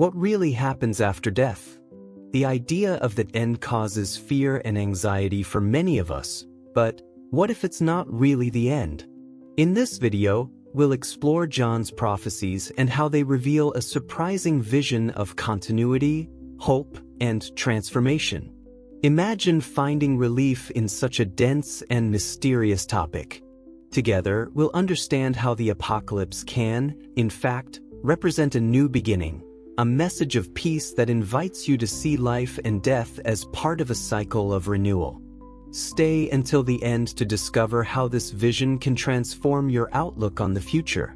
What really happens after death? The idea of that end causes fear and anxiety for many of us, but what if it's not really the end? In this video, we'll explore John's prophecies and how they reveal a surprising vision of continuity, hope, and transformation. Imagine finding relief in such a dense and mysterious topic. Together, we'll understand how the apocalypse can, in fact, represent a new beginning, a message of peace that invites you to see life and death as part of a cycle of renewal. Stay until the end to discover how this vision can transform your outlook on the future.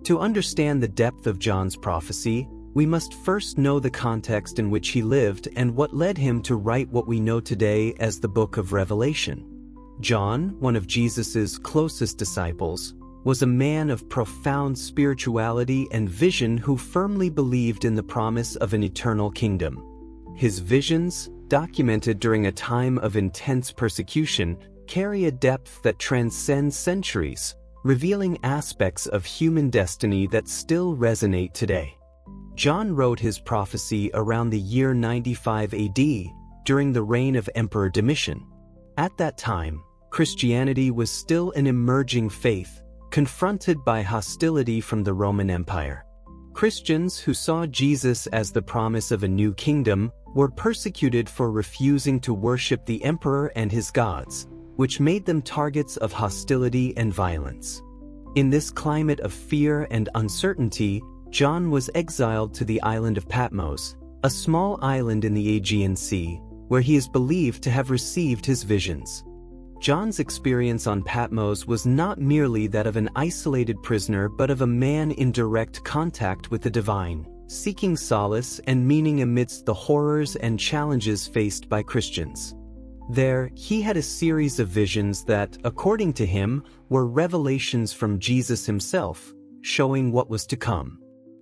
To understand the depth of John's prophecy, we must first know the context in which he lived and what led him to write what we know today as the Book of Revelation. John, one of Jesus's closest disciples, was a man of profound spirituality and vision who firmly believed in the promise of an eternal kingdom. His visions, documented during a time of intense persecution, carry a depth that transcends centuries, revealing aspects of human destiny that still resonate today. John wrote his prophecy around the year 95 AD, during the reign of Emperor Domitian. At that time, Christianity was still an emerging faith, confronted by hostility from the Roman Empire. Christians who saw Jesus as the promise of a new kingdom were persecuted for refusing to worship the emperor and his gods, which made them targets of hostility and violence. In this climate of fear and uncertainty, John was exiled to the island of Patmos, a small island in the Aegean Sea, where he is believed to have received his visions. John's experience on Patmos was not merely that of an isolated prisoner but of a man in direct contact with the divine, seeking solace and meaning amidst the horrors and challenges faced by Christians. There, he had a series of visions that, according to him, were revelations from Jesus himself, showing what was to come.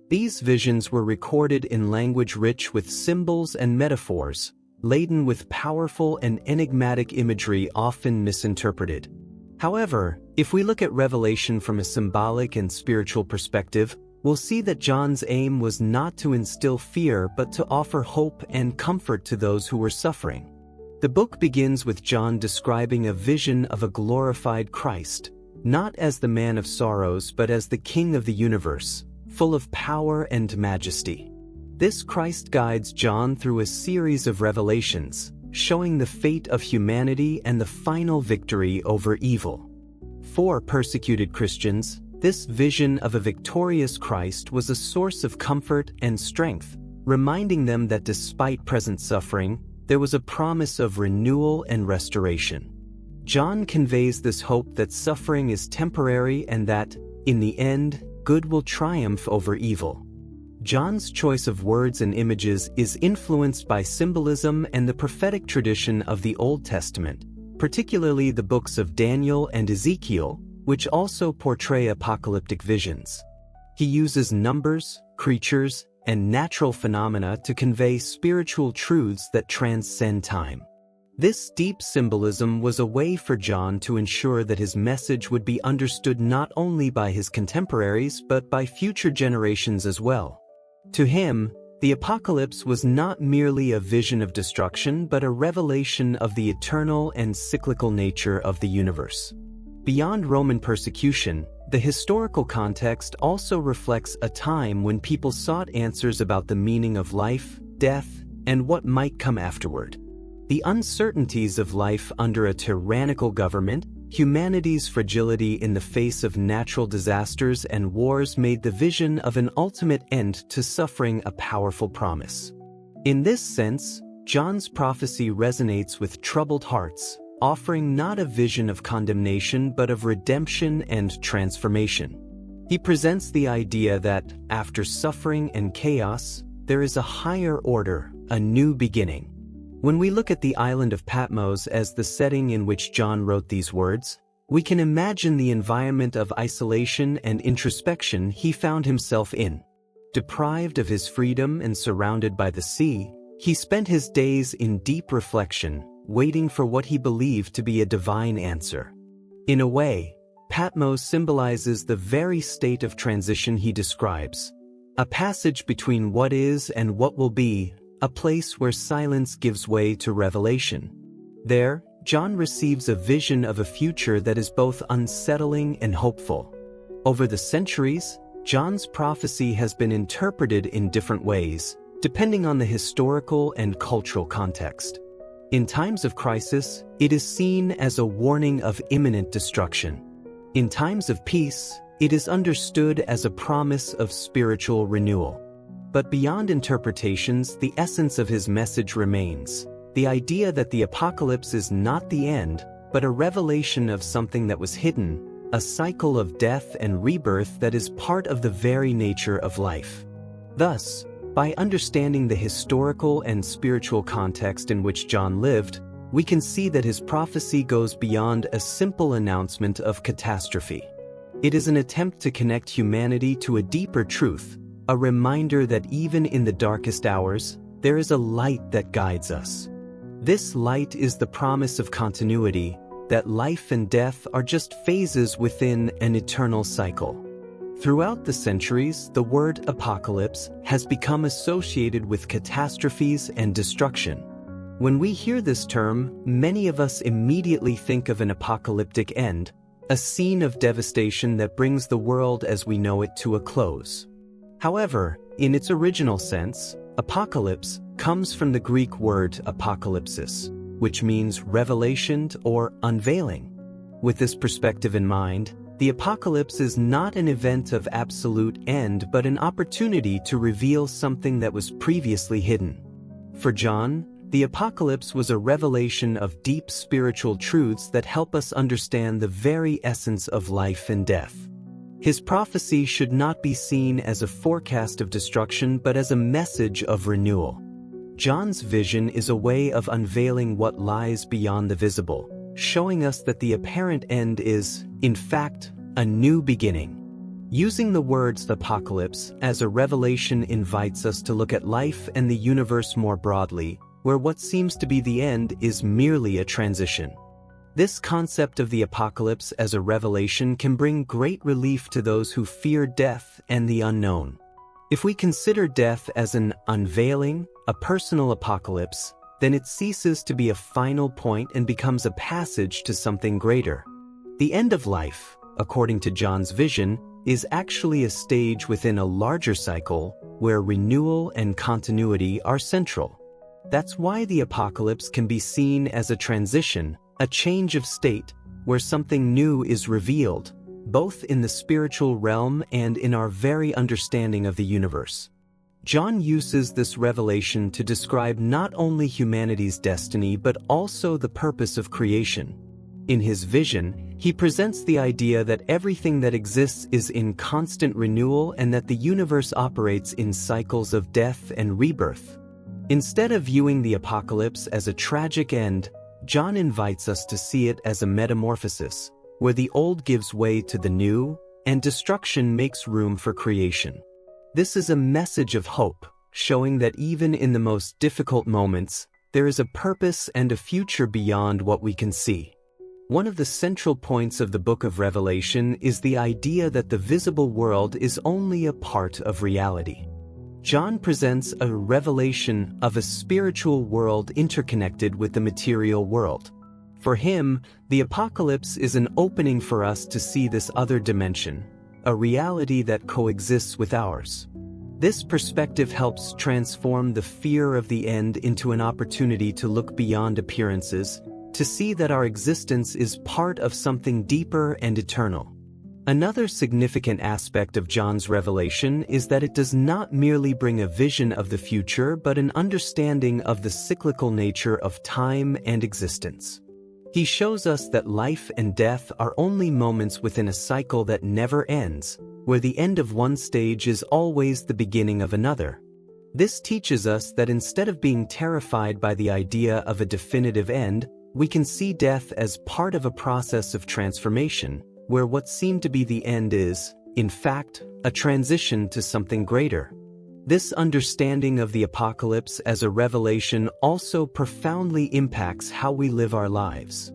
These visions were recorded in language rich with symbols and metaphors, laden with powerful and enigmatic imagery often misinterpreted. However, if we look at Revelation from a symbolic and spiritual perspective, we'll see that John's aim was not to instill fear but to offer hope and comfort to those who were suffering. The book begins with John describing a vision of a glorified Christ, not as the man of sorrows but as the King of the universe, full of power and majesty. This Christ guides John through a series of revelations, showing the fate of humanity and the final victory over evil. For persecuted Christians, this vision of a victorious Christ was a source of comfort and strength, reminding them that despite present suffering, there was a promise of renewal and restoration. John conveys this hope that suffering is temporary and that, in the end, good will triumph over evil. John's choice of words and images is influenced by symbolism and the prophetic tradition of the Old Testament, particularly the books of Daniel and Ezekiel, which also portray apocalyptic visions. He uses numbers, creatures, and natural phenomena to convey spiritual truths that transcend time. This deep symbolism was a way for John to ensure that his message would be understood not only by his contemporaries but by future generations as well. To him, the apocalypse was not merely a vision of destruction but a revelation of the eternal and cyclical nature of the universe. Beyond Roman persecution, the historical context also reflects a time when people sought answers about the meaning of life, death, and what might come afterward. The uncertainties of life under a tyrannical government, humanity's fragility in the face of natural disasters and wars made the vision of an ultimate end to suffering a powerful promise. In this sense, John's prophecy resonates with troubled hearts, offering not a vision of condemnation but of redemption and transformation. He presents the idea that, after suffering and chaos, there is a higher order, a new beginning. When we look at the island of Patmos as the setting in which John wrote these words, we can imagine the environment of isolation and introspection he found himself in. Deprived of his freedom and surrounded by the sea, he spent his days in deep reflection, waiting for what he believed to be a divine answer. In a way, Patmos symbolizes the very state of transition he describes. a passage between what is and what will be, a place where silence gives way to revelation. There, John receives a vision of a future that is both unsettling and hopeful. Over the centuries, John's prophecy has been interpreted in different ways, depending on the historical and cultural context. In times of crisis, it is seen as a warning of imminent destruction. In times of peace, it is understood as a promise of spiritual renewal. But beyond interpretations, the essence of his message remains: the idea that the apocalypse is not the end, but a revelation of something that was hidden, a cycle of death and rebirth that is part of the very nature of life. Thus, by understanding the historical and spiritual context in which John lived, we can see that his prophecy goes beyond a simple announcement of catastrophe. It is an attempt to connect humanity to a deeper truth, a reminder that even in the darkest hours, there is a light that guides us. This light is the promise of continuity, that life and death are just phases within an eternal cycle. Throughout the centuries, the word apocalypse has become associated with catastrophes and destruction. When we hear this term, many of us immediately think of an apocalyptic end, a scene of devastation that brings the world as we know it to a close. However, in its original sense, apocalypse comes from the Greek word apokalypsis, which means revelation or unveiling. With this perspective in mind, the apocalypse is not an event of absolute end but an opportunity to reveal something that was previously hidden. For John, the apocalypse was a revelation of deep spiritual truths that help us understand the very essence of life and death. His prophecy should not be seen as a forecast of destruction but as a message of renewal. John's vision is a way of unveiling what lies beyond the visible, showing us that the apparent end is, in fact, a new beginning. Using the words apocalypse as a revelation invites us to look at life and the universe more broadly, where what seems to be the end is merely a transition. This concept of the apocalypse as a revelation can bring great relief to those who fear death and the unknown. If we consider death as an unveiling, a personal apocalypse, then it ceases to be a final point and becomes a passage to something greater. The end of life, according to John's vision, is actually a stage within a larger cycle where renewal and continuity are central. That's why the apocalypse can be seen as a transition, a change of state, where something new is revealed, both in the spiritual realm and in our very understanding of the universe. John uses this revelation to describe not only humanity's destiny but also the purpose of creation. In his vision, he presents the idea that everything that exists is in constant renewal and that the universe operates in cycles of death and rebirth. Instead of viewing the apocalypse as a tragic end, John invites us to see it as a metamorphosis, where the old gives way to the new, and destruction makes room for creation. This is a message of hope, showing that even in the most difficult moments, there is a purpose and a future beyond what we can see. One of the central points of the Book of Revelation is the idea that the visible world is only a part of reality. John presents a revelation of a spiritual world interconnected with the material world. For him, the apocalypse is an opening for us to see this other dimension, a reality that coexists with ours. This perspective helps transform the fear of the end into an opportunity to look beyond appearances, to see that our existence is part of something deeper and eternal. Another significant aspect of John's revelation is that it does not merely bring a vision of the future but an understanding of the cyclical nature of time and existence. He shows us that life and death are only moments within a cycle that never ends, where the end of one stage is always the beginning of another. This teaches us that instead of being terrified by the idea of a definitive end, we can see death as part of a process of transformation, where what seemed to be the end is, in fact, a transition to something greater. This understanding of the apocalypse as a revelation also profoundly impacts how we live our lives.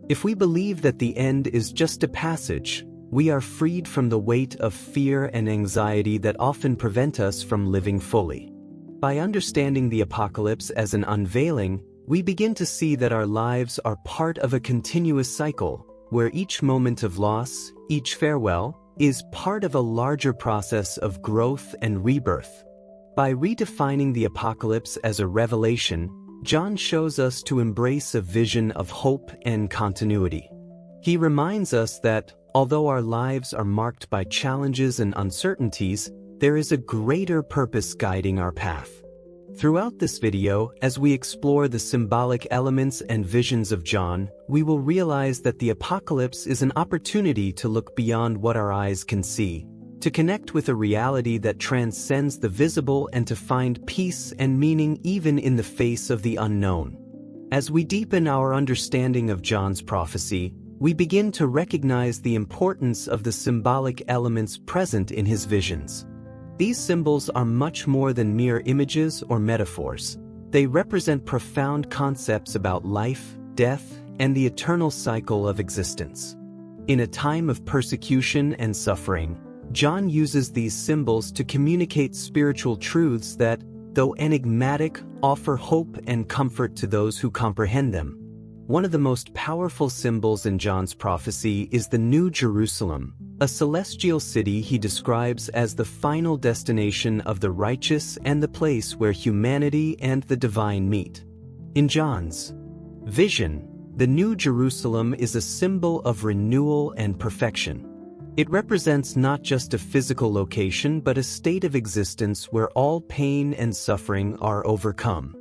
If we believe that the end is just a passage, we are freed from the weight of fear and anxiety that often prevent us from living fully. By understanding the apocalypse as an unveiling, we begin to see that our lives are part of a continuous cycle, where each moment of loss, each farewell, is part of a larger process of growth and rebirth. By redefining the apocalypse as a revelation, John shows us to embrace a vision of hope and continuity. He reminds us that, although our lives are marked by challenges and uncertainties, there is a greater purpose guiding our path. Throughout this video, as we explore the symbolic elements and visions of John, we will realize that the apocalypse is an opportunity to look beyond what our eyes can see, to connect with a reality that transcends the visible and to find peace and meaning even in the face of the unknown. As we deepen our understanding of John's prophecy, we begin to recognize the importance of the symbolic elements present in his visions. These symbols are much more than mere images or metaphors. They represent profound concepts about life, death, and the eternal cycle of existence. In a time of persecution and suffering, John uses these symbols to communicate spiritual truths that, though enigmatic, offer hope and comfort to those who comprehend them. One of the most powerful symbols in John's prophecy is the New Jerusalem, a celestial city he describes as the final destination of the righteous and the place where humanity and the divine meet. In John's vision, the New Jerusalem is a symbol of renewal and perfection. It represents not just a physical location but a state of existence where all pain and suffering are overcome.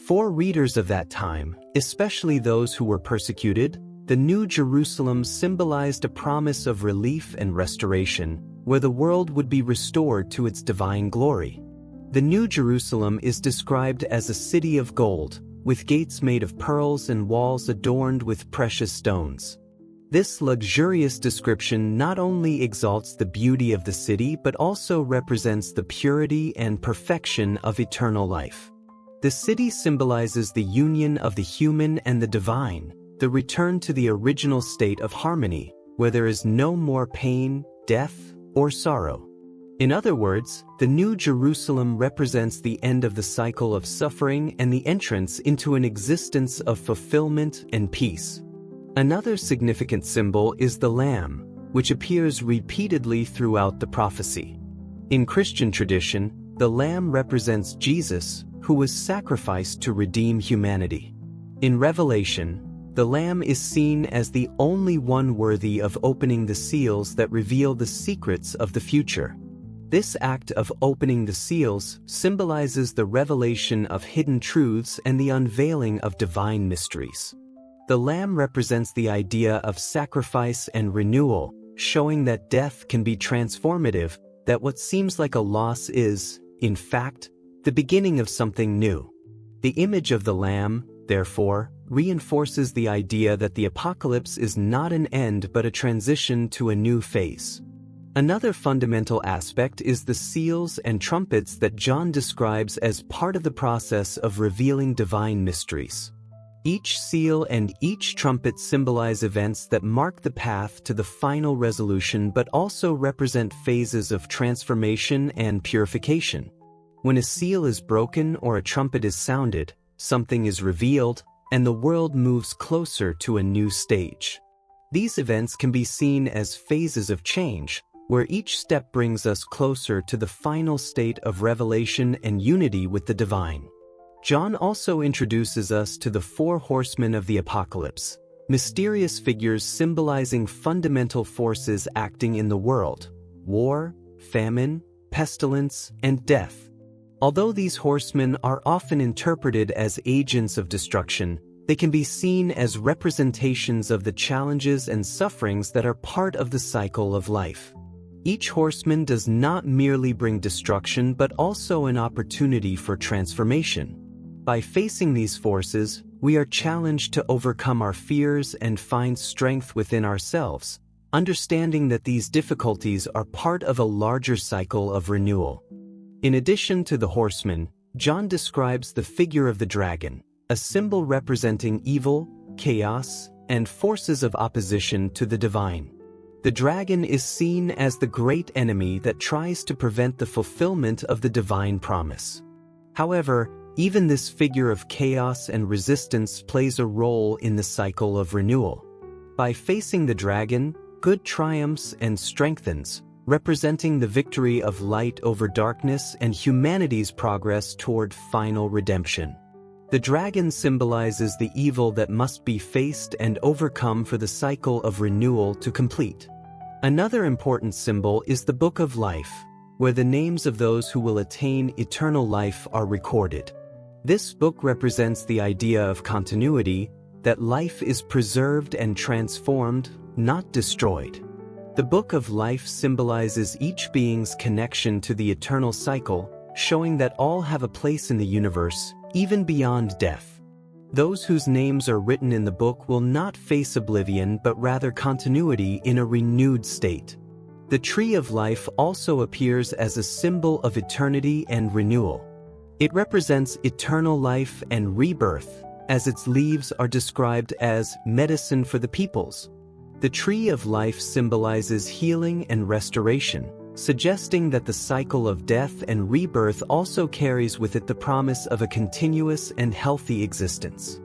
For readers of that time, especially those who were persecuted, the New Jerusalem symbolized a promise of relief and restoration, where the world would be restored to its divine glory. The New Jerusalem is described as a city of gold, with gates made of pearls and walls adorned with precious stones. This luxurious description not only exalts the beauty of the city but also represents the purity and perfection of eternal life. The city symbolizes the union of the human and the divine, the return to the original state of harmony, where there is no more pain, death, or sorrow. In other words, the New Jerusalem represents the end of the cycle of suffering and the entrance into an existence of fulfillment and peace. Another significant symbol is the Lamb, which appears repeatedly throughout the prophecy. In Christian tradition, the Lamb represents Jesus, who was sacrificed to redeem humanity. In Revelation, the Lamb is seen as the only one worthy of opening the seals that reveal the secrets of the future. This act of opening the seals symbolizes the revelation of hidden truths and the unveiling of divine mysteries. The Lamb represents the idea of sacrifice and renewal, showing that death can be transformative, that what seems like a loss is, in fact, the beginning of something new. The image of the Lamb, therefore, reinforces the idea that the apocalypse is not an end but a transition to a new phase. Another fundamental aspect is the seals and trumpets that John describes as part of the process of revealing divine mysteries. Each seal and each trumpet symbolize events that mark the path to the final resolution but also represent phases of transformation and purification. When a seal is broken or a trumpet is sounded, something is revealed, and the world moves closer to a new stage. These events can be seen as phases of change, where each step brings us closer to the final state of revelation and unity with the divine. John also introduces us to the four horsemen of the apocalypse, mysterious figures symbolizing fundamental forces acting in the world: war, famine, pestilence, and death. Although these horsemen are often interpreted as agents of destruction, they can be seen as representations of the challenges and sufferings that are part of the cycle of life. Each horseman does not merely bring destruction but also an opportunity for transformation. By facing these forces, we are challenged to overcome our fears and find strength within ourselves, understanding that these difficulties are part of a larger cycle of renewal. In addition to the horseman, John describes the figure of the dragon, a symbol representing evil, chaos, and forces of opposition to the divine. The dragon is seen as the great enemy that tries to prevent the fulfillment of the divine promise. However, even this figure of chaos and resistance plays a role in the cycle of renewal. By facing the dragon, good triumphs and strengthens, representing the victory of light over darkness and humanity's progress toward final redemption. The dragon symbolizes the evil that must be faced and overcome for the cycle of renewal to complete. Another important symbol is the Book of Life, where the names of those who will attain eternal life are recorded. This book represents the idea of continuity, that life is preserved and transformed, not destroyed. The Book of Life symbolizes each being's connection to the eternal cycle, showing that all have a place in the universe, even beyond death. Those whose names are written in the book will not face oblivion but rather continuity in a renewed state. The Tree of Life also appears as a symbol of eternity and renewal. It represents eternal life and rebirth, as its leaves are described as medicine for the peoples. The Tree of Life symbolizes healing and restoration, suggesting that the cycle of death and rebirth also carries with it the promise of a continuous and healthy existence.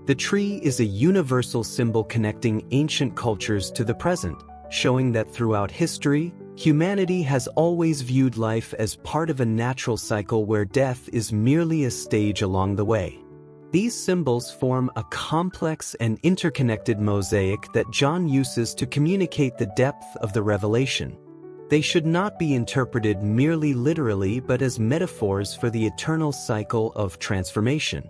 The tree is a universal symbol connecting ancient cultures to the present, showing that throughout history, humanity has always viewed life as part of a natural cycle where death is merely a stage along the way. These symbols form a complex and interconnected mosaic that John uses to communicate the depth of the revelation. They should not be interpreted merely literally but as metaphors for the eternal cycle of transformation.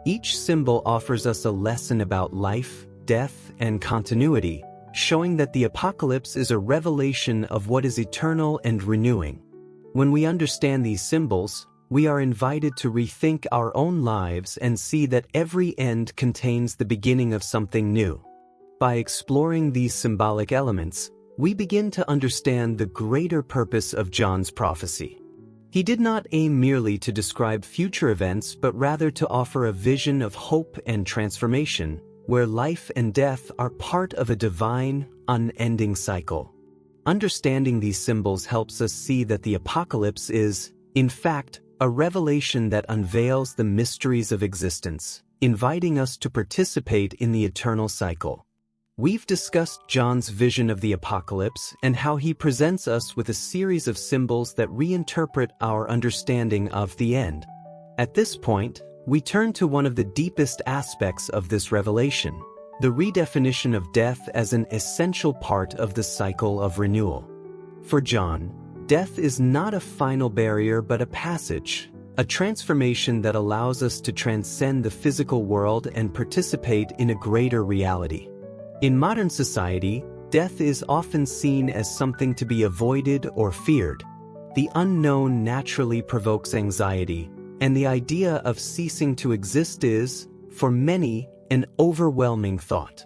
Each symbol offers us a lesson about life, death, and continuity, showing that the apocalypse is a revelation of what is eternal and renewing. When we understand these symbols, we are invited to rethink our own lives and see that every end contains the beginning of something new. By exploring these symbolic elements, we begin to understand the greater purpose of John's prophecy. He did not aim merely to describe future events but rather to offer a vision of hope and transformation, where life and death are part of a divine, unending cycle. Understanding these symbols helps us see that the apocalypse is, in fact, a revelation that unveils the mysteries of existence, inviting us to participate in the eternal cycle. We've discussed John's vision of the apocalypse and how he presents us with a series of symbols that reinterpret our understanding of the end. At this point, we turn to one of the deepest aspects of this revelation, the redefinition of death as an essential part of the cycle of renewal. For John, death is not a final barrier but a passage, a transformation that allows us to transcend the physical world and participate in a greater reality. In modern society, death is often seen as something to be avoided or feared. The unknown naturally provokes anxiety, and the idea of ceasing to exist is, for many, an overwhelming thought.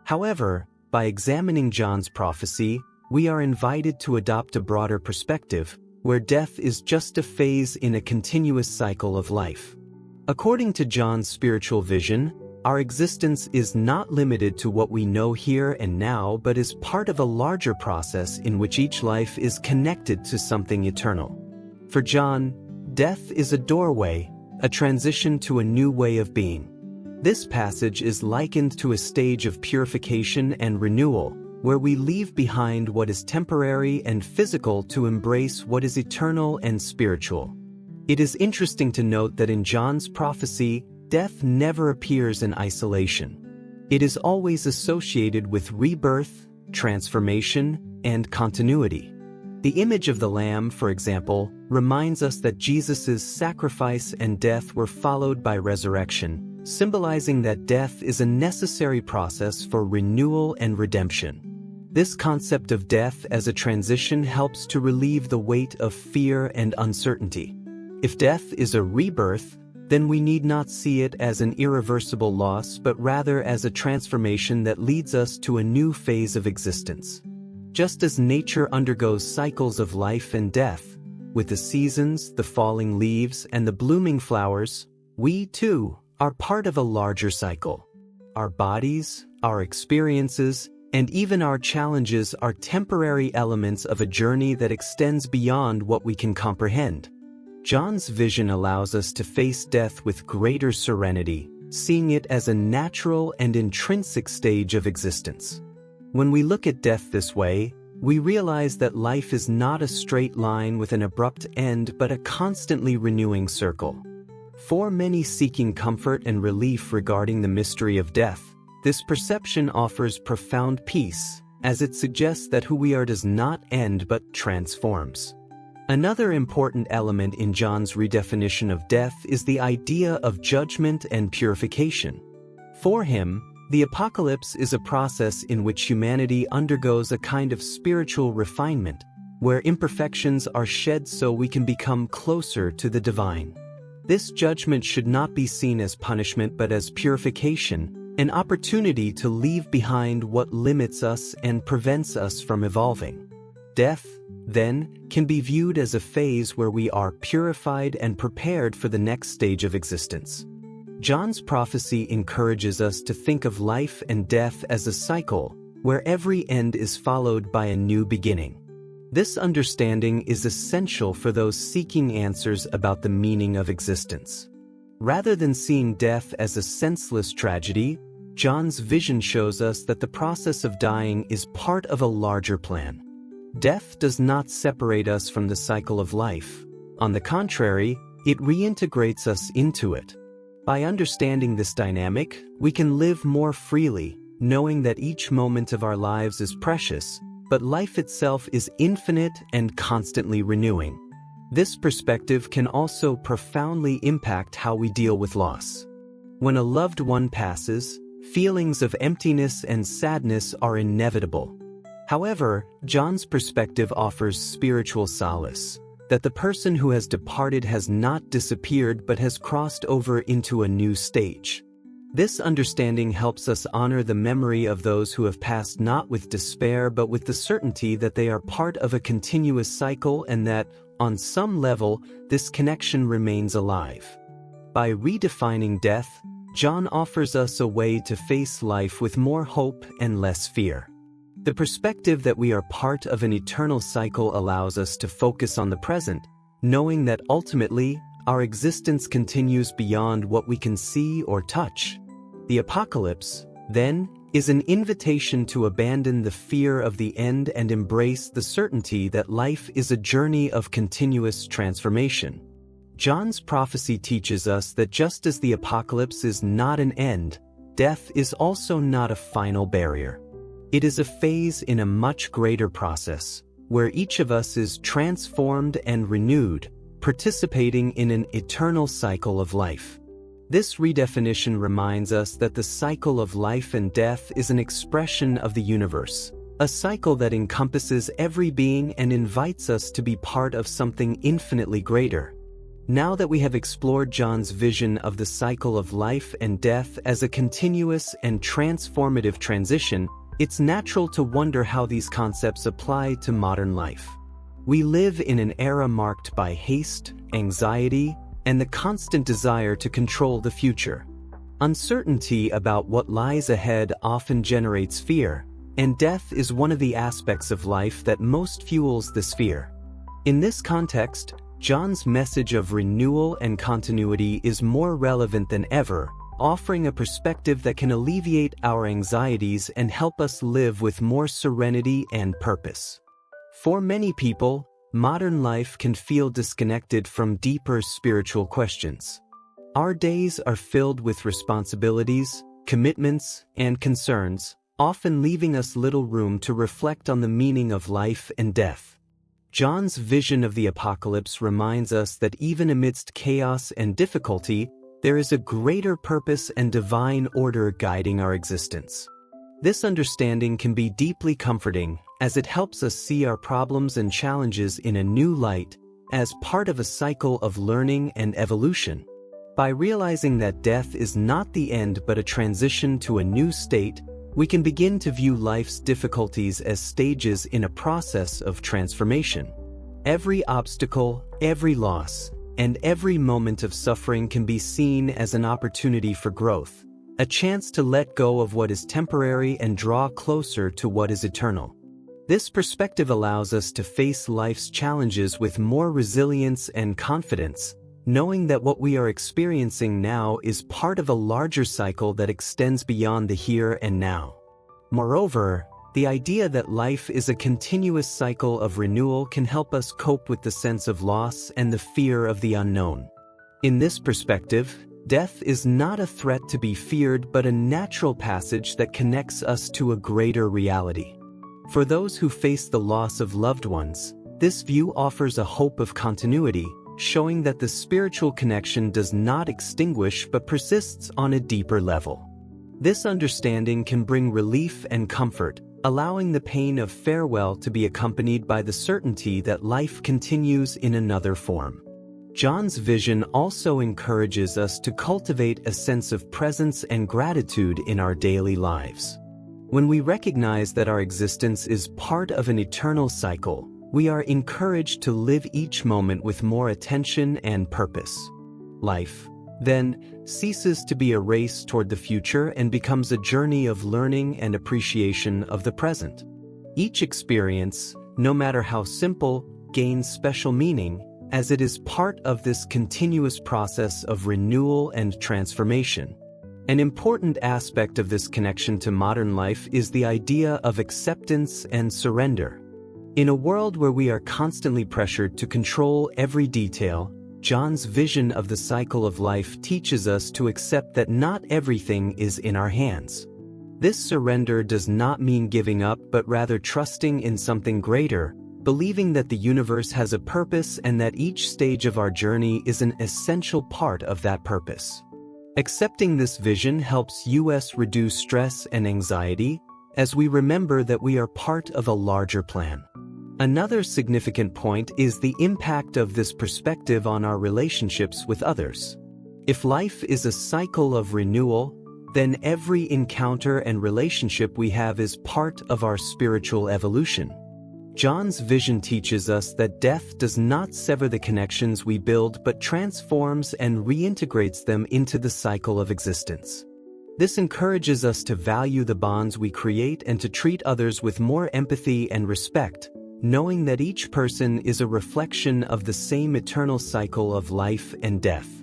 However, by examining John's prophecy, we are invited to adopt a broader perspective, where death is just a phase in a continuous cycle of life. According to John's spiritual vision, our existence is not limited to what we know here and now but is part of a larger process in which each life is connected to something eternal. For John, death is a doorway, a transition to a new way of being. This passage is likened to a stage of purification and renewal, where we leave behind what is temporary and physical to embrace what is eternal and spiritual. It is interesting to note that in John's prophecy, death never appears in isolation. It is always associated with rebirth, transformation, and continuity. The image of the Lamb, for example, reminds us that Jesus' sacrifice and death were followed by resurrection, symbolizing that death is a necessary process for renewal and redemption. This concept of death as a transition helps to relieve the weight of fear and uncertainty. If death is a rebirth, then we need not see it as an irreversible loss but rather as a transformation that leads us to a new phase of existence. Just as nature undergoes cycles of life and death, with the seasons, the falling leaves, and the blooming flowers, we, too, are part of a larger cycle. Our bodies, our experiences, and even our challenges are temporary elements of a journey that extends beyond what we can comprehend. John's vision allows us to face death with greater serenity, seeing it as a natural and intrinsic stage of existence. When we look at death this way, we realize that life is not a straight line with an abrupt end but a constantly renewing circle. For many seeking comfort and relief regarding the mystery of death, this perception offers profound peace, as it suggests that who we are does not end but transforms. Another important element in John's redefinition of death is the idea of judgment and purification. For him, the apocalypse is a process in which humanity undergoes a kind of spiritual refinement, where imperfections are shed so we can become closer to the divine. This judgment should not be seen as punishment but as purification, an opportunity to leave behind what limits us and prevents us from evolving. Death, then, can be viewed as a phase where we are purified and prepared for the next stage of existence. John's prophecy encourages us to think of life and death as a cycle, where every end is followed by a new beginning. This understanding is essential for those seeking answers about the meaning of existence. Rather than seeing death as a senseless tragedy, John's vision shows us that the process of dying is part of a larger plan. Death does not separate us from the cycle of life. On the contrary, it reintegrates us into it. By understanding this dynamic, we can live more freely, knowing that each moment of our lives is precious, but life itself is infinite and constantly renewing. This perspective can also profoundly impact how we deal with loss. When a loved one passes, feelings of emptiness and sadness are inevitable. However, John's perspective offers spiritual solace, that the person who has departed has not disappeared but has crossed over into a new stage. This understanding helps us honor the memory of those who have passed not with despair but with the certainty that they are part of a continuous cycle and that, on some level, this connection remains alive. By redefining death, John offers us a way to face life with more hope and less fear. The perspective that we are part of an eternal cycle allows us to focus on the present, knowing that ultimately, our existence continues beyond what we can see or touch. The apocalypse, then, is an invitation to abandon the fear of the end and embrace the certainty that life is a journey of continuous transformation. John's prophecy teaches us that just as the apocalypse is not an end, death is also not a final barrier. It is a phase in a much greater process, where each of us is transformed and renewed, participating in an eternal cycle of life. This redefinition reminds us that the cycle of life and death is an expression of the universe, a cycle that encompasses every being and invites us to be part of something infinitely greater. Now that we have explored John's vision of the cycle of life and death as a continuous and transformative transition, it's natural to wonder how these concepts apply to modern life. We live in an era marked by haste, anxiety, and the constant desire to control the future. Uncertainty about what lies ahead often generates fear, and death is one of the aspects of life that most fuels this fear. In this context, John's message of renewal and continuity is more relevant than ever, offering a perspective that can alleviate our anxieties and help us live with more serenity and purpose. For many people, modern life can feel disconnected from deeper spiritual questions. Our days are filled with responsibilities, commitments, and concerns, often leaving us little room to reflect on the meaning of life and death. John's vision of the apocalypse reminds us that even amidst chaos and difficulty, there is a greater purpose and divine order guiding our existence. This understanding can be deeply comforting, as it helps us see our problems and challenges in a new light, as part of a cycle of learning and evolution. By realizing that death is not the end but a transition to a new state, we can begin to view life's difficulties as stages in a process of transformation. Every obstacle, every loss, and every moment of suffering can be seen as an opportunity for growth, a chance to let go of what is temporary and draw closer to what is eternal. This perspective allows us to face life's challenges with more resilience and confidence, knowing that what we are experiencing now is part of a larger cycle that extends beyond the here and now. Moreover, the idea that life is a continuous cycle of renewal can help us cope with the sense of loss and the fear of the unknown. In this perspective, death is not a threat to be feared but a natural passage that connects us to a greater reality. For those who face the loss of loved ones, this view offers a hope of continuity, showing that the spiritual connection does not extinguish but persists on a deeper level. This understanding can bring relief and comfort, allowing the pain of farewell to be accompanied by the certainty that life continues in another form. John's vision also encourages us to cultivate a sense of presence and gratitude in our daily lives. When we recognize that our existence is part of an eternal cycle, we are encouraged to live each moment with more attention and purpose. Life, then, ceases to be a race toward the future and becomes a journey of learning and appreciation of the present. Each experience, no matter how simple, gains special meaning, as it is part of this continuous process of renewal and transformation. An important aspect of this connection to modern life is the idea of acceptance and surrender. In a world where we are constantly pressured to control every detail, John's vision of the cycle of life teaches us to accept that not everything is in our hands. This surrender does not mean giving up but rather trusting in something greater, believing that the universe has a purpose and that each stage of our journey is an essential part of that purpose. Accepting this vision helps us reduce stress and anxiety, as we remember that we are part of a larger plan. Another significant point is the impact of this perspective on our relationships with others. If life is a cycle of renewal, then every encounter and relationship we have is part of our spiritual evolution. John's vision teaches us that death does not sever the connections we build but transforms and reintegrates them into the cycle of existence. This encourages us to value the bonds we create and to treat others with more empathy and respect, knowing that each person is a reflection of the same eternal cycle of life and death.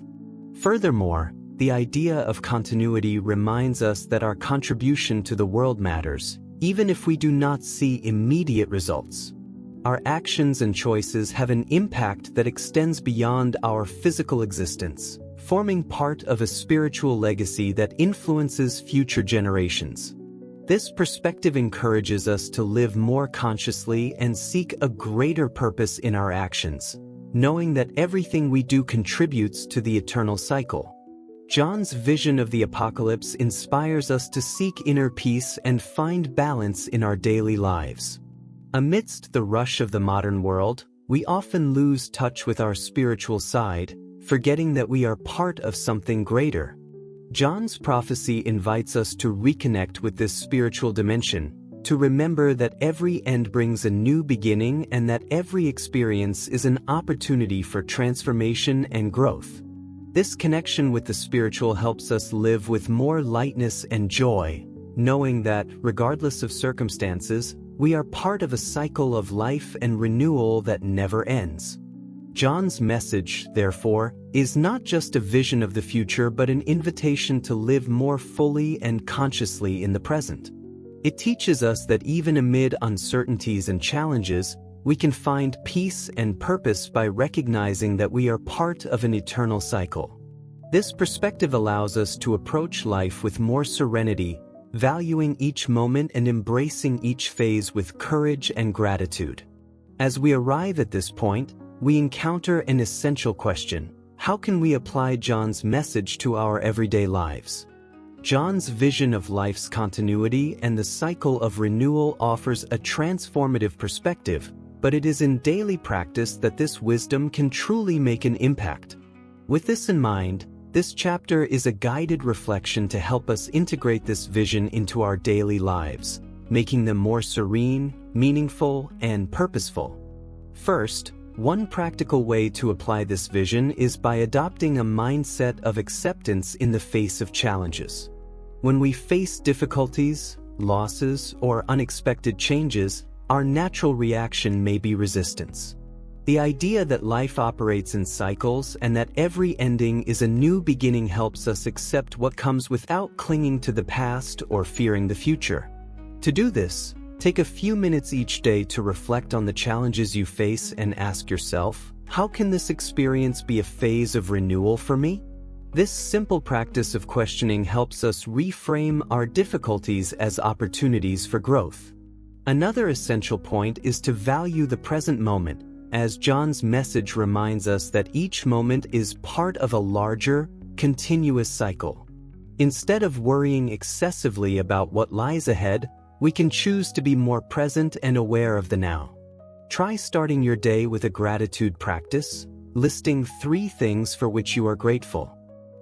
Furthermore, the idea of continuity reminds us that our contribution to the world matters, even if we do not see immediate results. Our actions and choices have an impact that extends beyond our physical existence, forming part of a spiritual legacy that influences future generations. This perspective encourages us to live more consciously and seek a greater purpose in our actions, knowing that everything we do contributes to the eternal cycle. John's vision of the apocalypse inspires us to seek inner peace and find balance in our daily lives. Amidst the rush of the modern world, we often lose touch with our spiritual side, forgetting that we are part of something greater. John's prophecy invites us to reconnect with this spiritual dimension, to remember that every end brings a new beginning and that every experience is an opportunity for transformation and growth. This connection with the spiritual helps us live with more lightness and joy, knowing that, regardless of circumstances, we are part of a cycle of life and renewal that never ends. John's message, therefore, is not just a vision of the future but an invitation to live more fully and consciously in the present. It teaches us that even amid uncertainties and challenges, we can find peace and purpose by recognizing that we are part of an eternal cycle. This perspective allows us to approach life with more serenity, valuing each moment and embracing each phase with courage and gratitude. As we arrive at this point, we encounter an essential question: how can we apply John's message to our everyday lives? John's vision of life's continuity and the cycle of renewal offers a transformative perspective, but it is in daily practice that this wisdom can truly make an impact. With this in mind, this chapter is a guided reflection to help us integrate this vision into our daily lives, making them more serene, meaningful, and purposeful. First, one practical way to apply this vision is by adopting a mindset of acceptance in the face of challenges. When we face difficulties, losses, or unexpected changes, our natural reaction may be resistance. The idea that life operates in cycles and that every ending is a new beginning helps us accept what comes without clinging to the past or fearing the future. To do this, take a few minutes each day to reflect on the challenges you face and ask yourself, how can this experience be a phase of renewal for me? This simple practice of questioning helps us reframe our difficulties as opportunities for growth. Another essential point is to value the present moment, as John's message reminds us that each moment is part of a larger, continuous cycle. Instead of worrying excessively about what lies ahead, we can choose to be more present and aware of the now. Try starting your day with a gratitude practice, listing 3 things for which you are grateful.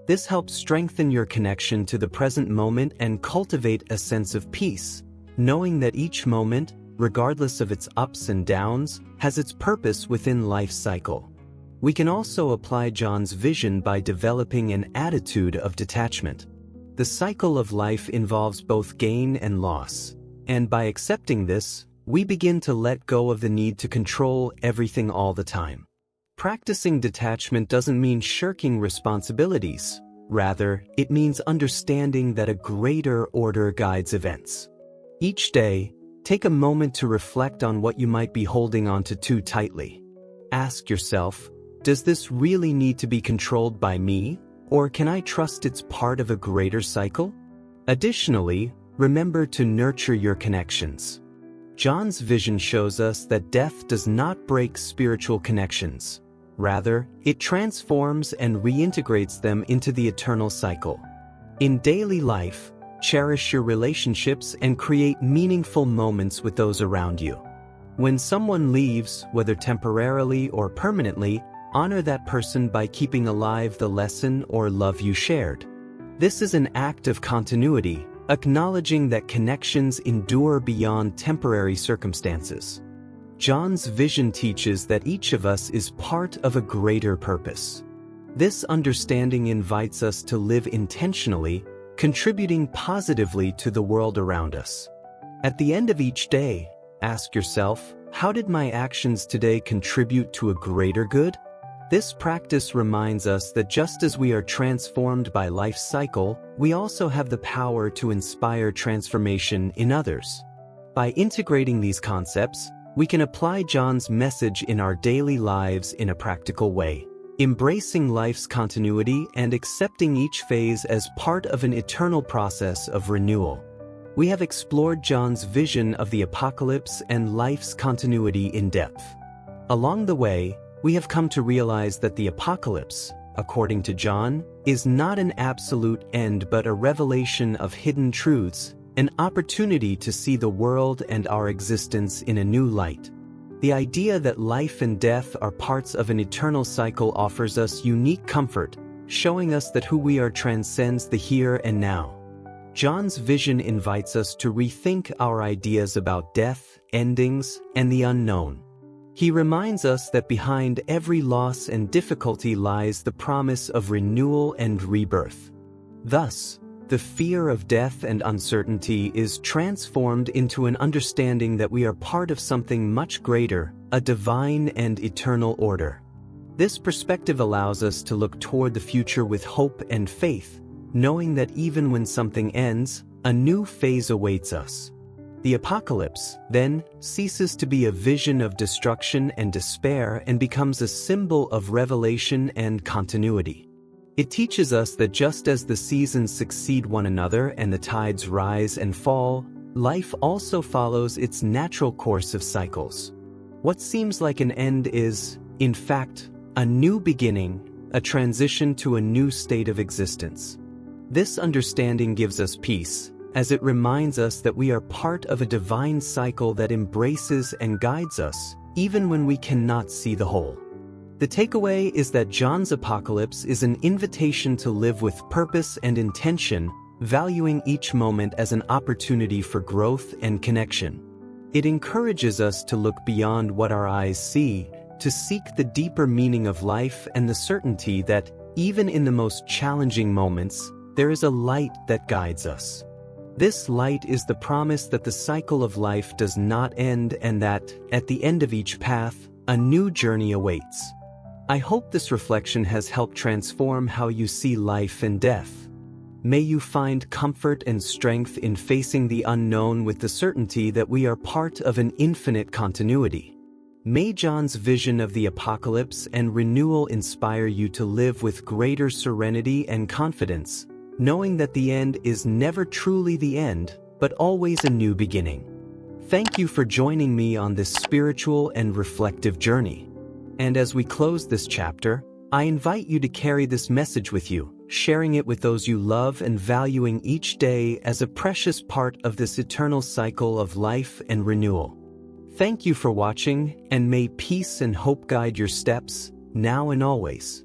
This helps strengthen your connection to the present moment and cultivate a sense of peace, knowing that each moment, regardless of its ups and downs, has its purpose within life's cycle. We can also apply John's vision by developing an attitude of detachment. The cycle of life involves both gain and loss, and by accepting this, we begin to let go of the need to control everything all the time. Practicing detachment doesn't mean shirking responsibilities. Rather, it means understanding that a greater order guides events. Each day, take a moment to reflect on what you might be holding onto too tightly. Ask yourself, does this really need to be controlled by me, or can I trust it's part of a greater cycle? Additionally, remember to nurture your connections. John's vision shows us that death does not break spiritual connections. Rather, it transforms and reintegrates them into the eternal cycle. In daily life, cherish your relationships and create meaningful moments with those around you. When someone leaves, whether temporarily or permanently, honor that person by keeping alive the lesson or love you shared. This is an act of continuity, acknowledging that connections endure beyond temporary circumstances. John's vision teaches that each of us is part of a greater purpose. This understanding invites us to live intentionally, contributing positively to the world around us. At the end of each day, ask yourself, how did my actions today contribute to a greater good? This practice reminds us that just as we are transformed by life's cycle, we also have the power to inspire transformation in others. By integrating these concepts, we can apply John's message in our daily lives in a practical way, embracing life's continuity and accepting each phase as part of an eternal process of renewal. We have explored John's vision of the apocalypse and life's continuity in depth. Along the way, we have come to realize that the apocalypse, according to John, is not an absolute end but a revelation of hidden truths, an opportunity to see the world and our existence in a new light. The idea that life and death are parts of an eternal cycle offers us unique comfort, showing us that who we are transcends the here and now. John's vision invites us to rethink our ideas about death, endings, and the unknown. He reminds us that behind every loss and difficulty lies the promise of renewal and rebirth. Thus, the fear of death and uncertainty is transformed into an understanding that we are part of something much greater, a divine and eternal order. This perspective allows us to look toward the future with hope and faith, knowing that even when something ends, a new phase awaits us. The apocalypse, then, ceases to be a vision of destruction and despair and becomes a symbol of revelation and continuity. It teaches us that just as the seasons succeed one another and the tides rise and fall, life also follows its natural course of cycles. What seems like an end is, in fact, a new beginning, a transition to a new state of existence. This understanding gives us peace, as it reminds us that we are part of a divine cycle that embraces and guides us, even when we cannot see the whole. The takeaway is that John's apocalypse is an invitation to live with purpose and intention, valuing each moment as an opportunity for growth and connection. It encourages us to look beyond what our eyes see, to seek the deeper meaning of life and the certainty that, even in the most challenging moments, there is a light that guides us. This light is the promise that the cycle of life does not end and that, at the end of each path, a new journey awaits. I hope this reflection has helped transform how you see life and death. May you find comfort and strength in facing the unknown with the certainty that we are part of an infinite continuity. May John's vision of the apocalypse and renewal inspire you to live with greater serenity and confidence, knowing that the end is never truly the end, but always a new beginning. Thank you for joining me on this spiritual and reflective journey. And as we close this chapter, I invite you to carry this message with you, sharing it with those you love and valuing each day as a precious part of this eternal cycle of life and renewal. Thank you for watching, and may peace and hope guide your steps, now and always.